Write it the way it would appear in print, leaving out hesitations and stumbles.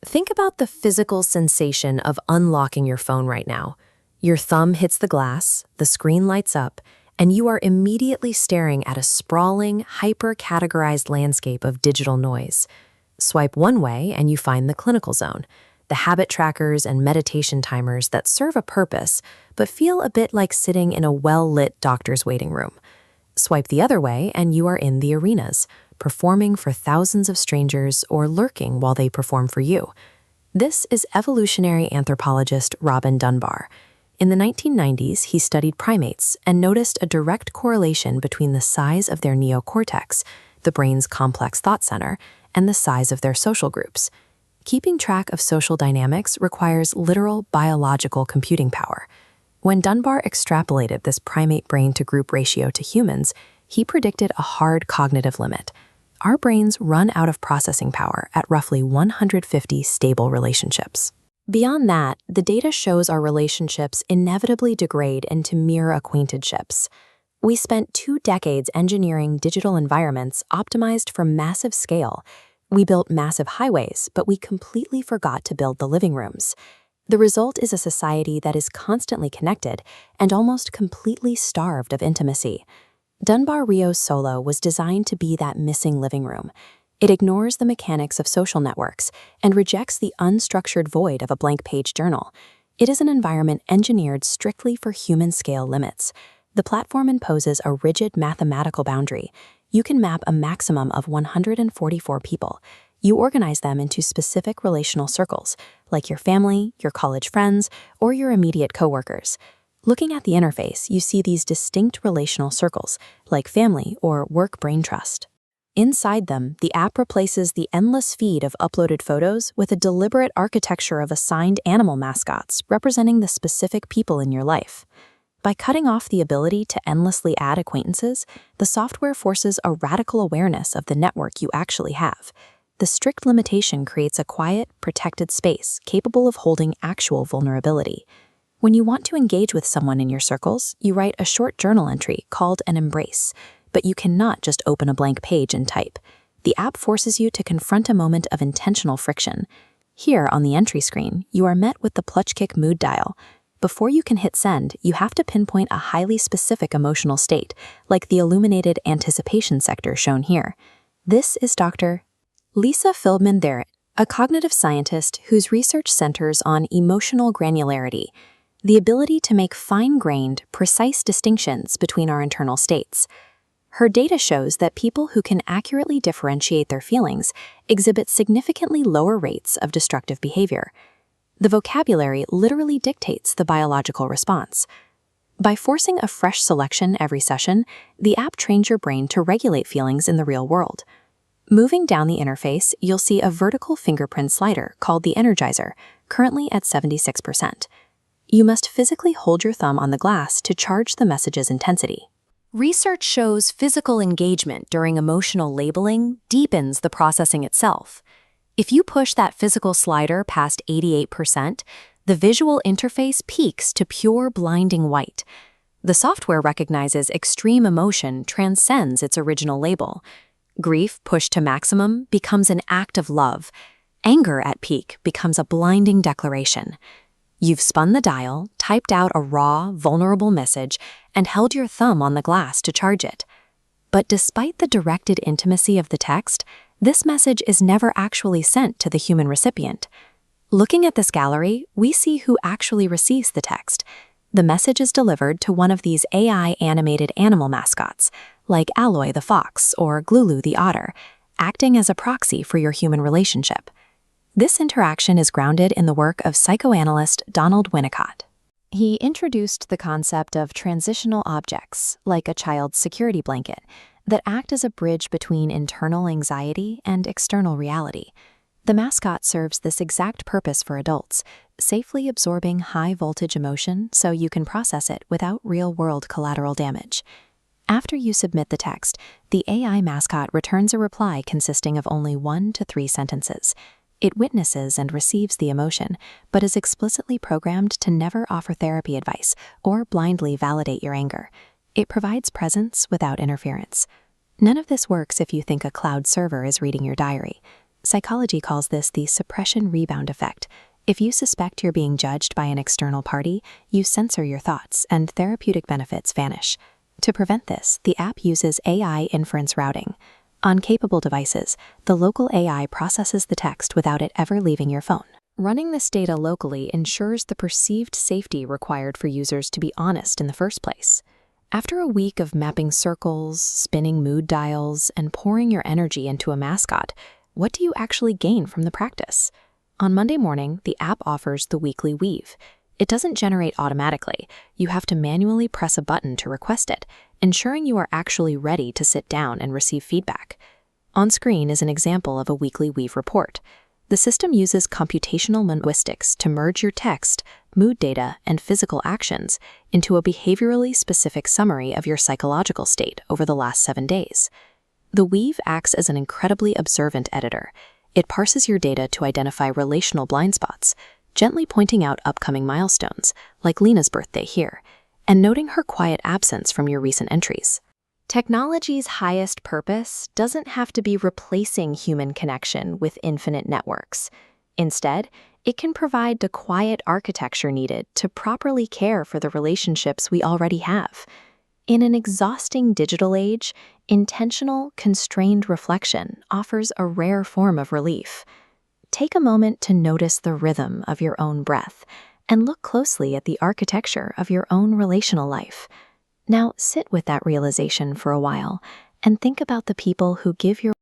Think about the physical sensation of unlocking your phone right now. Your thumb hits the glass, the screen lights up, and you are immediately staring at a sprawling, hyper-categorized landscape of digital noise. Swipe one way and you find the clinical zone, the habit trackers and meditation timers that serve a purpose, but feel a bit like sitting in a well-lit doctor's waiting room. Swipe the other way and you are in the arenas, performing for thousands of strangers or lurking while they perform for you. This is evolutionary anthropologist Robin Dunbar. In the 1990s, he studied primates and noticed a direct correlation between the size of their neocortex, the brain's complex thought center, and the size of their social groups. Keeping track of social dynamics requires literal biological computing power. When Dunbar extrapolated this primate brain-to-group ratio to humans, he predicted a hard cognitive limit. Our brains run out of processing power at roughly 150 stable relationships. Beyond that, the data shows our relationships inevitably degrade into mere acquaintanceships. We spent 2 decades engineering digital environments optimized for massive scale. We built massive highways, but we completely forgot to build the living rooms. The result is a society that is constantly connected and almost completely starved of intimacy. DunbarrioSolo was designed to be that missing living room. It ignores the mechanics of social networks and rejects the unstructured void of a blank-page journal. It is an environment engineered strictly for human-scale limits. The platform imposes a rigid mathematical boundary. You can map a maximum of 144 people. You organize them into specific relational circles, like your family, your college friends, or your immediate coworkers. Looking at the interface, you see these distinct relational circles, like family or work brain trust. Inside them, the app replaces the endless feed of uploaded photos with a deliberate architecture of assigned animal mascots representing the specific people in your life. By cutting off the ability to endlessly add acquaintances, the software forces a radical awareness of the network you actually have. The strict limitation creates a quiet, protected space capable of holding actual vulnerability. When you want to engage with someone in your circles, you write a short journal entry called an embrace, but you cannot just open a blank page and type. The app forces you to confront a moment of intentional friction. Here on the entry screen, you are met with the Plutchik mood dial. Before you can hit send, you have to pinpoint a highly specific emotional state, like the illuminated anticipation sector shown here. This is Dr. Feldman Barrett, a cognitive scientist whose research centers on emotional granularity, the ability to make fine-grained, precise distinctions between our internal states. Her data shows that people who can accurately differentiate their feelings exhibit significantly lower rates of destructive behavior. The vocabulary literally dictates the biological response. By forcing a fresh selection every session, the app trains your brain to regulate feelings in the real world. Moving down the interface, you'll see a vertical fingerprint slider called the Energizer, currently at 76%. You must physically hold your thumb on the glass to charge the message's intensity. Research shows physical engagement during emotional labeling deepens the processing itself. If you push that physical slider past 88%, the visual interface peaks to pure blinding white. The software recognizes extreme emotion transcends its original label. Grief pushed to maximum becomes an act of love. Anger at peak becomes a blinding declaration. You've spun the dial, typed out a raw, vulnerable message, and held your thumb on the glass to charge it. But despite the directed intimacy of the text, this message is never actually sent to the human recipient. Looking at this gallery, we see who actually receives the text. The message is delivered to one of these AI-animated animal mascots, like Alloi the fox or Lulu the otter, acting as a proxy for your human relationship. This interaction is grounded in the work of psychoanalyst Winnicott. He introduced the concept of transitional objects, like a child's security blanket, that act as a bridge between internal anxiety and external reality. The mascot serves this exact purpose for adults, safely absorbing high-voltage emotion so you can process it without real-world collateral damage. After you submit the text, the AI mascot returns a reply consisting of only 1 to 3 sentences. It witnesses and receives the emotion, but is explicitly programmed to never offer therapy advice or blindly validate your anger. It provides presence without interference. None of this works if you think a cloud server is reading your diary. Psychology calls this the suppression rebound effect. If you suspect you're being judged by an external party, you censor your thoughts and therapeutic benefits vanish. To prevent this, the app uses AI inference routing. On capable devices, the local AI processes the text without it ever leaving your phone. Running this data locally ensures the perceived safety required for users to be honest in the first place. After a week of mapping circles, spinning mood dials, and pouring your energy into a mascot, what do you actually gain from the practice? On Monday morning, the app offers the weekly weave. It doesn't generate automatically. You have to manually press a button to request it, ensuring you are actually ready to sit down and receive feedback. On screen is an example of a weekly weave report. The system uses computational linguistics to merge your text, mood data, and physical actions into a behaviorally specific summary of your psychological state over the last 7 days. The weave acts as an incredibly observant editor. It parses your data to identify relational blind spots, gently pointing out upcoming milestones, like Lena's birthday here, and noting her quiet absence from your recent entries. Technology's highest purpose doesn't have to be replacing human connection with infinite networks. Instead, it can provide the quiet architecture needed to properly care for the relationships we already have. In an exhausting digital age, intentional, constrained reflection offers a rare form of relief. Take a moment to notice the rhythm of your own breath and look closely at the architecture of your own relational life. Now sit with that realization for a while and think about the people who give your